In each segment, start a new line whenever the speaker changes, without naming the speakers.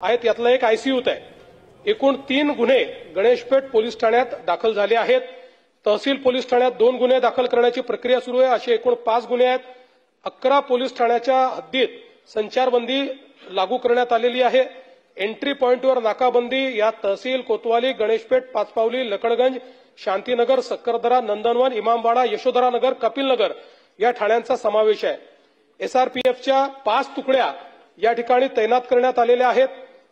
आहेत, यातला एक आयसीयूत आहे। एकूण 3 गुन्हे गणेशपेठ पोलीस ठाण्यात दाखल झाले आहेत। तहसील पोलीस ठाण्यात 2 गुन्हे दाखल करण्याची प्रक्रिया सुरू आहे। असे एकूण 5 गुन्हे आहेत। 11 पोलीस ठाण्याच्या हद्दीत संचारबंदी लागू करण्यात आलेली आहे। एंट्री पॉइंटवर नाकाबंदी यात तहसील कोतवाली, गणेशपेठ, पाचपावली, लकडगंज, शांतीनगर, सक्करदरा, नंदनवन, इमामबाड़ा, यशोधरानगर, कपिलनगर या ठाण्यांचा समावेश आहे। एसआरपीएफच्या 5 तुकड्या या ठिकाणी तैनात करण्यात आलेल्या आहेत।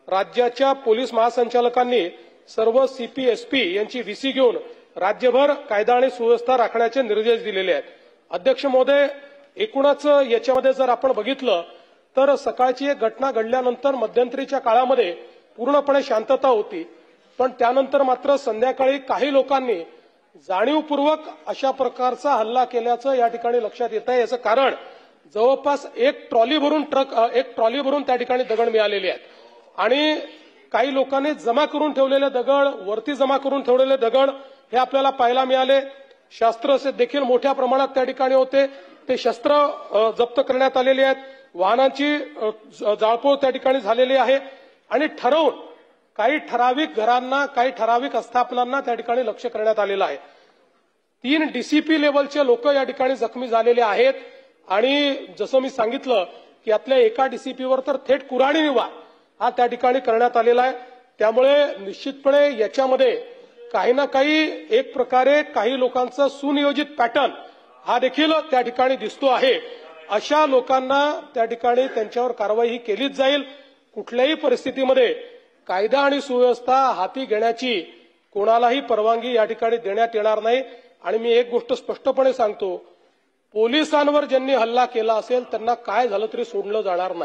राज्याच्या पोलीस महासंचालकांनी सर्व सीपीएसपी यांची व्हीसी घेऊन राज्यभर कायदा आणि सुव्यवस्था राखण्याचे निर्देश दिलेले आहेत। अध्यक्ष महोदय, एकूणच याच्यामध्ये जर आपण बघितलं तर सकाळची एक घटना घडल्यानंतर मध्यंतरीच्या काळामध्ये पूर्णपणे शांतता होती, पण त्यानंतर मात्र संध्याकाळी काही लोकांनी जाणीवपूर्वक अशा प्रकारचा हल्ला केल्याचं या ठिकाणी लक्षात येत आहे। याचं कारण जवळपास एक ट्रॉली भरून त्या ठिकाणी दगड मिळालेले आहेत आणि काही लोकांनी जमा करून ठेवलेले दगड, वरती जमा करून ठेवलेले दगड हे आपल्याला पाहायला मिळाले। शस्त्र देखील मोठ्या प्रमाणात त्या ठिकाणी होते, ते शस्त्र जप्त करण्यात आलेले आहेत। वाहनांची जाळपोळ त्या ठिकाणी झालेली आहे आणि ठरवून काही ठराविक घरांना, काही ठराविक आस्थापनांना त्या ठिकाणी लक्ष करण्यात आलेलं आहे। 3 डीसीपी लेवलचे लोक या ठिकाणी जखमी झालेले आहेत आणि जसं मी सांगितलं की यातल्या एका डीसीपीवर तर थेट कुऱ्हाडीने वार हा त्या ठिकाणी करण्यात आलेला आहे। त्यामुळे निश्चितपणे याच्यामध्ये काही ना काही एक प्रकारे काही लोकांचा सुनियोजित पॅटर्न हा देखील त्या ठिकाणी दिसतो आहे। अशा लोकांना त्या ठिकाणी त्यांच्यावर कारवाई ही केलीच जाईल। कुठल्याही परिस्थितीमध्ये कायदा आणि सुव्यवस्था हाती घेण्याची कोणालाही परवानगी या ठिकाणी देण्यात येणार नाही। आणि मी एक गोष्ट स्पष्टपणे सांगतो, पोलिसांवर ज्यांनी हल्ला केला असेल त्यांना काय झालं तरी सोडलं जाणार नाही।